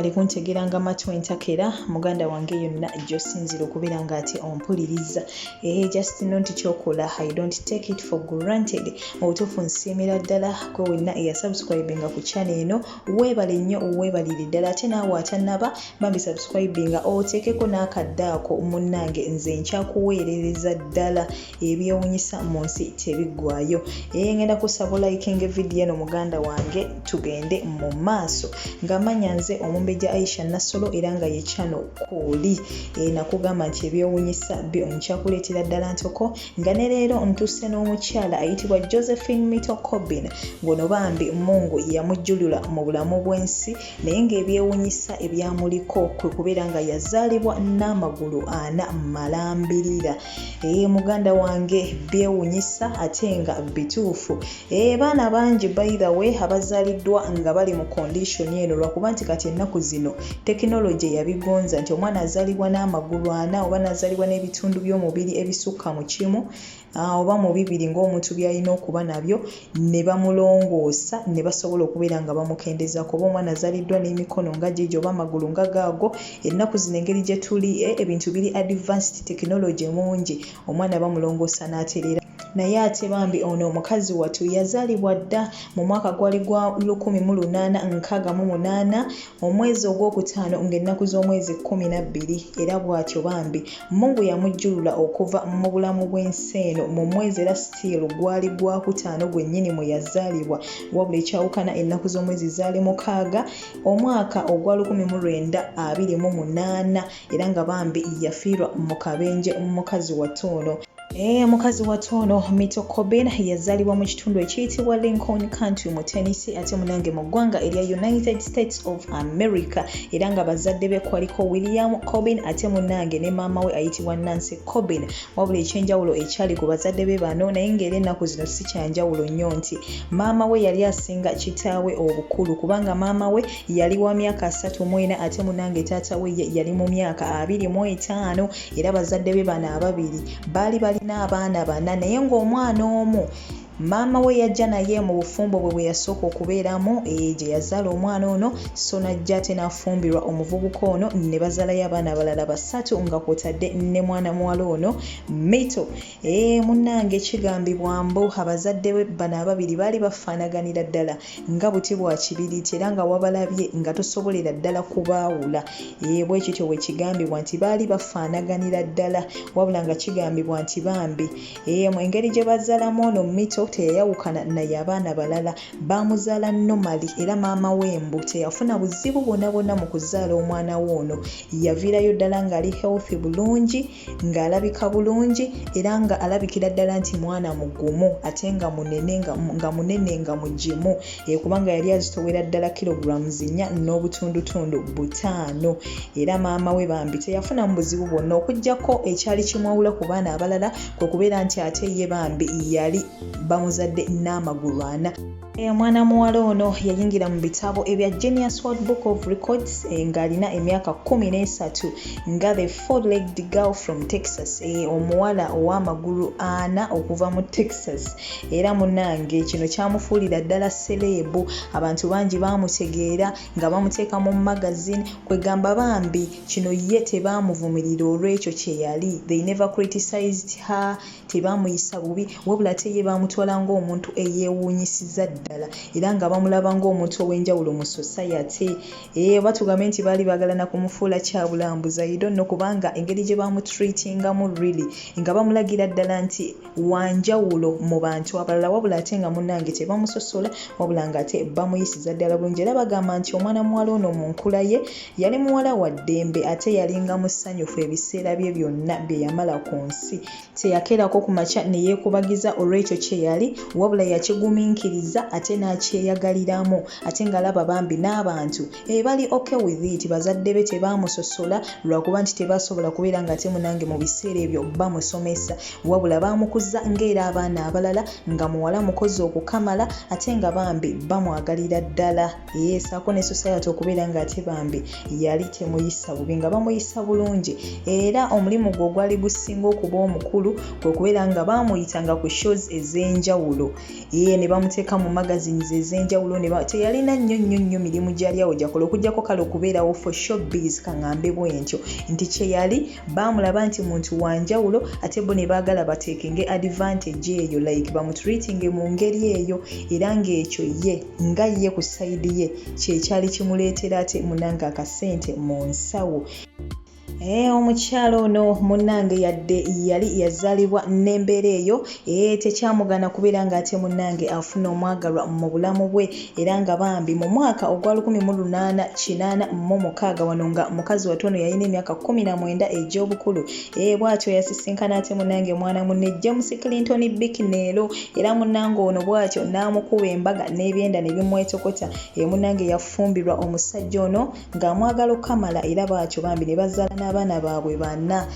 webale kuntegeranga matu entakera muganda wange yonna gy'osinzira okubeera ng'ate ompuliriza. Just nti kyokola I don't take it for granted. Obutuufu nsiimira ddala gwe wenna eyasubscribinga ku channel eno. Webale nnyo webalire ddala ate naawe atannaba bambi subscribinga oteekeko n'akaddaako munnange nze nkyakuweerereza ddala ebyewuunyisa mu nsi tebiggwaayo. Ngenda kusaba likinga video eno muganda wange tugende mu maaso. Ngamanya nze Omumbejja Aisha Nassolo era nga ye channel kooli nakugamba nti ebyewuunyisa byo nkyakuleetera ddala ntoko nga ne leero ntuuse n'omukyala ayitibwa Josephine Mito Cobbin ngono bambi Mungu yamujjulula mu bulamu bw'ensi naye ng'ebyewuunyisa ebyamuliko kwe kubeera nga yazaalibwa n'amagulu 4 malambirira. Muganda wange byewuunyisa ate nga bituufu. Baana bangi by the way abazaaliddwa nga bali mu condition eno lwakuba nti kati ennaku zino tekinologi yabigonza nti omwana azaalibwa n'amagulu 4 oba n'azaalibwa n'ebitundu by'omubiri ebisukka mu kimu oba mu bibiri ng'omuntu byalina okuba nabyo ne bamulongoosa ne basobola okubeera nga bamukendezaako. Oba omwana azaaliddwa n'emikono nga gigi oba amagulu nga gaago. Ennaku zino engeri gye tuli ebintu biri advanced, tekinologi mungi, omwana bamulongoosa n'atereera. Naye ate bambi ono omukazi wattu yazaalibwa dda mu mwaka gwali gwa 1868 omwezi ogwokutaano ng'ennaku z'omwezi 12 era bw'atyo bambi Mungu yamujjulula okuva mu bulamu bw'ensi eno mu mwezi era still gwali gwakutaano gwennyini mwe yazaalibwa wabula ekyawukana ennaku z'omwezi zaali 6 omwaka ogwa 1928 era nga bambi yafiirwa mu kabenje omukazi wattu ono. Mukazi wattu ono Mito Cobbin yazaalibwa mu kitundu ekiyitibwa Lincoln County mu Tennessee ate munange mu ggwanga erya United States of America era nga bazadde be kwaliko William Cobbin ate munange ne maama we ayitibwa Nancy Cobbin. Wabula ekyenjawulo ekyali ku bazadde be bano naye ng'era ennaku zino si kyanjawulo nnyo nti maama we yali asinga kitaawe obukulu kubanga maama we yali wa myaka 34 ate munange taata we yali mu myaka 25 era bazadde be bano ababiri baali n'abaana 4 naye ng'omwana omu maama we yajja naye mu bufumbo bwe yasooka okubeeramu gye yazaala omwana ono so najja ate n'afumbirwa omuvubuka ono ne bazaalayo abaana abalala 3 nga kwotadde ne mwana muwala ono Mito. Munnange kigambibwa mbu abazadde be bano ababiri baali bafaanaganira ddala nga buti bwa kibiriiti era nga wabalabye nga tosobolera ddala kubaawula. Bwe kityo bwe kigambibwa nti baali bafaanaganira ddala wabula nga kigambibwa nti bambi mu engeri gye bazaalamu ono Mito teyawukana naye abaana balala bamuzaala normally era maama wembu teyafuna buzibu bwonna mu kuzaala omwana woono. Yaviirayo ddala ng'ali healthy bulungi ng'alabika bulungi era nga alabikira ddala nti mwana mugumu ate nga munene nga mugimu kubanga yali azitowera ddala kilograms 4 n'obutundutundu 5 era maama we bambi teyafuna mu buzibu bwonna okuggyako ekyali kimwawula ku baana abalala kwe kubeera nti ate ye bambi yali bamuzadde n'amagulu 4. Mwana muwala ono yayingira mu bitabo ebya Guinness World Book of Records ng'alina emyaka 13 nga the four-legged girl from Texas, omuwala ow'amagulu 4 okuva mu Texas. Era munnange kino kyamufuulira ddala selebu, abantu bangi baamutegeera nga bamuteeka mu magazine kwegamba bambi kino ye tebaamuvumirira olw'ekyo kye yali. They never criticized her, tebaamuyisa bubi wabula te ye baamutwala ng'omuntu eyeewuunyisiza ddala era nga bamulaba ng'omuntu ow'enjawulo mu society. Batugambe nti baali baagala na kumufuula kyabulambuzi I don't know kubanga engeri gye bamutreatingamu really nga bamulagira ddala nti wanjawulo mu bantu abalala wabula ate nga munnange tebamusosola wabula nga ate bamuyisiza ddala bulungi. Era bagamba nti omwana muwala ono mu nkula ye yali muwala wa ddembe ate yalinga musanyufu ebiseera bye byonna bye yamala ku nsi. Teyakeerako ku makya ne yeekubagiza olw'ekyo kye yali wabula yakigumiikiriza ate n'akyeyagaliramu ate ng'alaba bambi n'abantu bali okay with it. Bazadde be tebaamusosola lwakuba nti tebasobola kubeera nga ate munange mu biseera ebyo bamusomesa wabula baamukuza ng'era abaana abalala nga muwala mukozi okukamala ate nga bambi bamwagalira ddala. Saako ne society okubeera nga ate bambi yali temuyisa bubi nga bamuyisa bulungi. Era omulimu gwe gwali gusinga okuba omukulu kwe kubeera nga baamuyitanga ku shows ez'enjawulo ne bamuteeka mu magazines ez'enjawulo teyalina nnyo mirimu gyali awo gyakola okujjako kale okubeerawo for showbiz kaŋŋambe bwentyo nti kye yali baamulaba nti muntu wanjawulo ate bo ne baagala bateekinge advantage eyo like bamutreatinge mu ngeri eyo era ng'ekyo ye nga ye ku sayidi ye kyekyali kimuleetera ate munange akasente mu nsawo. Omukyalo ono munnange yadde yali yazaalibwa n'embeera eyo tekyamugana kubeera ng'ate munnange afuna omwagalwa mu bulamu bwe era nga bambi mu mwaka ogwa 1886 wano nga mukazi watono yalina emyaka 19 egy'obukulu bw'atyo yasisinkana ate munnange mwana munne James Clinton Bikinero era munnange ono bw'atyo n'amukuba embaga n'ebyenda ne bimwetokota munnange yafumbirwa omusajja ono ng'amwagala okamala era bw'atyo bambi ne bazaala abaana baabwe bana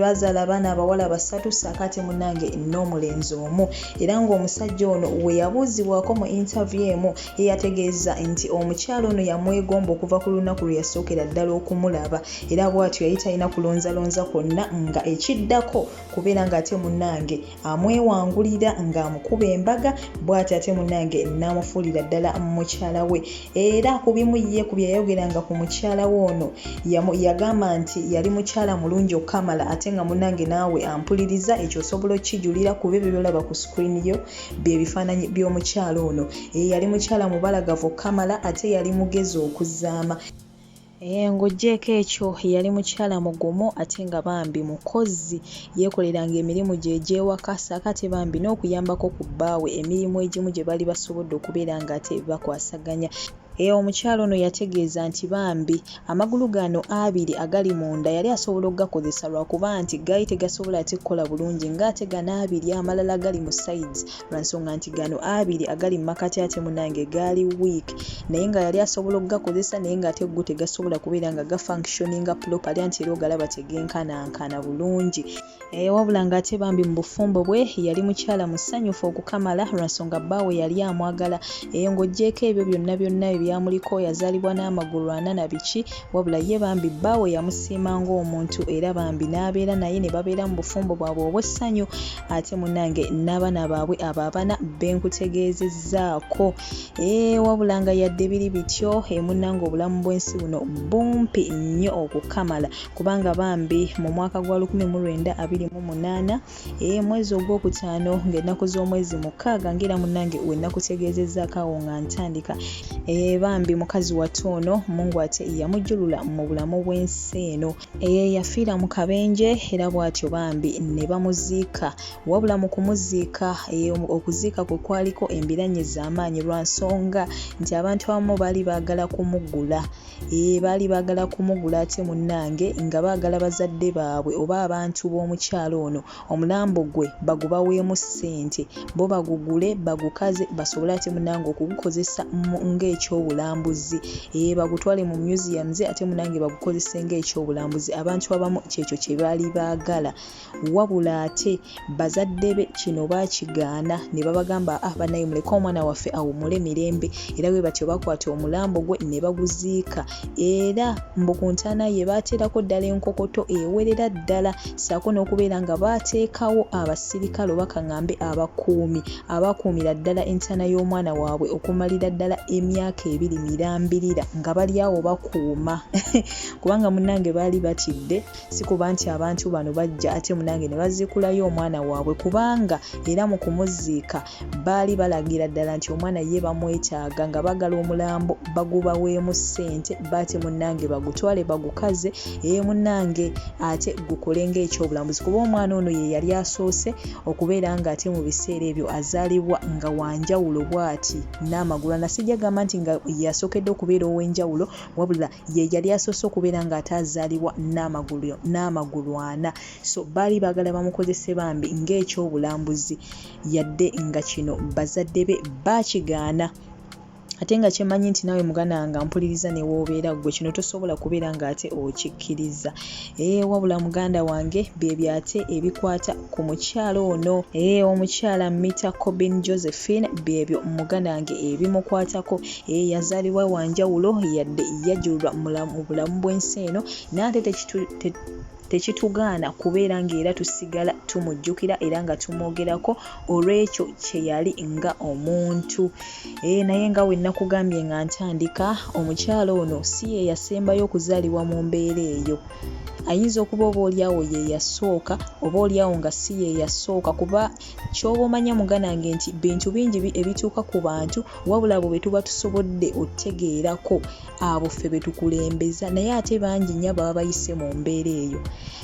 bazaala abaana abawala 3 saakati munnange n'omulenzi omu era ng'omusajja ono we yabuuzibwako mu interview emu yategeeza nti omukyalo ono yamwegomba okuva ku lunaku lwe yasookera ddala okumulaba era bw'atyo yali talina kulonzalonza kwonna nga ekiddako kubeera ng'ate munnange amwewangulira ng'amukuba embaga bw'atyo ate munnange n'amufuulira ddala mukyala we era ku bimu ye ku bye yayogeranga ku mukyala we ono yagamba nti yali mukyala mulungi okamala ate nga munnange naawe ampuliriza ekyo osobola okukijulira kuba ebyo byolaba ku screen yo bye bifaananyi by'omukyala ono yali mukyala mubalagavu okamala ate yali mugezi okuzaama ng'oggyeko ekyo yali mukyala mugumu ate nga bambi mukozi yeekoleranga emirimu gye egy'ewaka saakati bambi n'okuyambako ku bbaawe emirimu egimu gye bali basobodde okubeera ng'ate bakwasaganya. Omukyalo ono yategeeza nti bambi amagulu gano abiri agali munda yali asobola okugakozesa lwakuba nti gaali tegasobola ate kukola bulungi ng'ate gano abiri amalala gali mu sides lwansonga nti gano abiri agali mu makati ate munnange gaali weak naye nga yali asobola okugakozesa naye ng'ate go tegasobola kubeera nga gafunctioninga properly anti era ogalaba tegenkanankana bulungi. Wabula ng'ate bambi mu bufumbo bwe yali mukyala musanyufu okukamala lwansonga bbaawe yali amwagala ng'oggyeko ebyo byonna byamuliko yazaalibwa n'amagulu 4 na biki wabula ye bambi bbaawe yamusiima ng'omuntu era bambi n'abeera naye ne babeera mu bufumbo bwabwe obw'essanyu ate munnange n'abaana baabwe abo abana benkutegeezezzaako wabula nga yadde biri bityo munnange obulamu bw'ensi buno bumpi nnyo okukamala kubanga bambi mu mwaka gwa 1928 mwezi ogwokutaano ng'ennaku z'omwezi 6 ng'era munnange we nakutegeezezzaako awo nga ntandika bambi mukazi watono Mungu ate yamujjulula mu bulamu bw'ensi eno yafiira mu kabenje era bw'atyo bambi ne bamuziika wabula mu kumuziika okuziika kwe kwaliko embiranye z'amaanyi lwa nsonga nti abantu abamu baali baagala kumugula ate munnange nga baagala bazadde baabwe oba abantu b'omukyalo ono omulambo gwe bagubaweemu ssente bo bagugule bagukaze basobole ate munnange okugukozesa ng'ekyobulambuzi bagutwale mu museums ate munnange bagukozese ng'ekyobulambuzi abantu abamu kyekyo kye baali baagala wabula ate bazadde be kino baakigaana ne babagamba banaye muleke omwana waffe awumule mirembe era bwe batyo bakwata omulambo gwe ne baguziika era mbukuntana ye baateerako ddala enkokoto ewerera ddala saako n'okubeera nga baateekawo abasirikale bakaŋŋambe abakuumira ddala entaana y'omwana waabwe okumalira ddala emyaka 2 mirambirira nga bali awo bakuuma kubanga munnange baali batidde si kuba nti abantu bano bajja ate munnange ne baziikulayo omwana waabwe kubanga era mu kumuziika baali balagira ddala nti omwana ye bamwetaaga nga bagala omulambo bagubaweemu ssente baate munnange bagutwale bagukaze munnange ate gukole ng'ekyobulambuzi kuba omwana ono ye yali asoose okubeera nga ate mu biseera ebyo azaalibwa nga wanjawulo bw'ati n'amagulu nasijja gamba nti nga yasookedde okubeera ow'enjawulo wabula ye yali asoose okubeera nga ate azaalibwa n'amagulu 4 so baali baagala bamukozese bambi ng'ekyobulambuzi yadde nga kino bazadde be baakigaana ate nga kyemanyi nti nawe muganda nga mpuliriza ne woobeera gwe kino tosobola kubeera ng'ate okikkiriza wabula muganda wange bye ate ebikwata ku mukyalo ono omukyala Mita Coben Josephine byebyo muganda wange ebimukwatako yazaalibwa wanjawulo yadde yajjulwa mu bulamu bw'ensi eno n'ate tekitugaana kubeera ng'era tusigala tumujjukira era nga tumwogerako olw'ekyo kye yali nga omuntu. Naye nga we nakugambye nga ntandika, omukyala ono si ye yasembayo okuzaalibwa mu mbeera eyo. Ayinza okuba obaolyawo ye yasooka, obaolyawo nga si ye yasooka, kuba ky'oba omanya muganange nti bintu bingi ebituuka ku bantu wabula abo be tuba tusobodde otegeerako abo ffe be tukulembeza, naye ate bangi nnyo baba bayise mu mbeera eyo.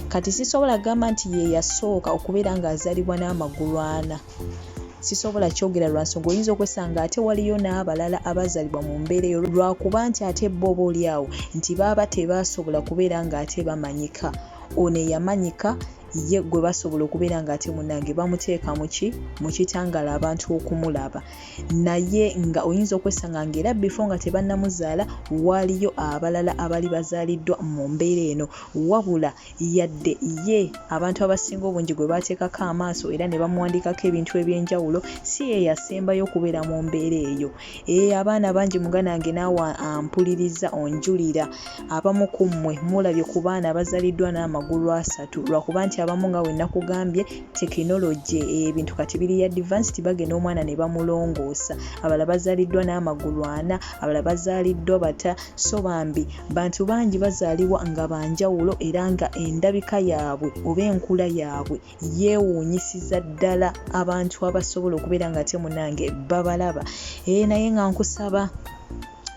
Kati sisobola kugamba nti ye yasooka okubeera ng'azaalibwa n'amagulu ana. Sisobola kyogera lwa nsonga oyinza okwesanga ate waliyo n'abalala abazaalibwa mu mbeera eyo lwakuba nti ate bo obaolyawo nti baba tebasobola kubeera ng'ate bamanyika. Ono eyamanyika ye gwe basobola okubeera ng'ate munnange bamuteeka mu kitangaala abantu okumulaba. Naye nga oyinza okwesanga ng'era before nga tebannamuzaala waliyo abalala abali bazaaliddwa mu mbeera eno, wabula yadde ye abantu abasinga obungi gwe bateekako amaaso era ne bamuwandiikako ebintu eby'enjawulo, si ye yasembayo okubeera mu mbeera eyo. Abaana bangi muganange naawe ampuliriza onjulira, abamu ku mmwe mulabye ku baana abazaaliddwa n'amagulu 3 lwakuba nti abamu nga we nakugambye tekinologi ebintu kati biri advanced, bagenda omwana ne bamulongoosa. Abalala bazaaliddwa n'amagulu 4, abalala bazaaliddwa bata. So bambi bantu bangi bazaalibwa nga banjawulo era nga endabika yaabwe oba enkula yaabwe yeewuunyisiza ddala abantu abasobola okubeera nga ate munnange babalaba. Naye nga nkusaba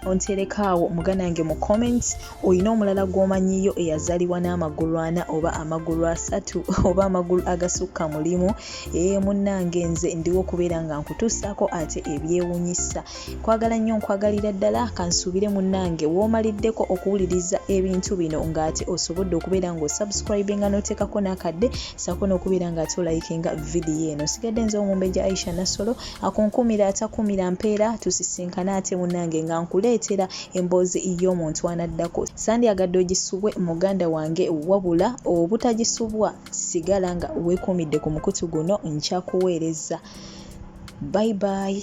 onterekaawo muganange mu comments oyina omulala gw'omanyiyo eyazaalibwa n'amagulu 4 oba amagulu 3 oba amagulu agasukka mulimu. Munnange nze ndiwo okubeera nga nkutuusaako ate ebyewuunyisa. Nkwagala nnyo, nkwagalira ddala. Kansuubire munnange w'omaliddeko okuwuliriza ebintu bino ng'ate osobodde okubeera ng'osubscribinga n'oteekako n'akadde, ssaako n'okubeera ng'ate olayikinga vidiyo eno. Sigadde nze Omumbejja Aisha Nassolo, akunkumira atakumira mpeera, tusisinkana ate munnange nga nkuleetera emboozi y'omuntu anaddako. Sandyagadde ogisubwe muganda wange, wabula obutagisubwa sigala nga weekumidde ku mukutu guno, nkyakuweereza. Bye bye.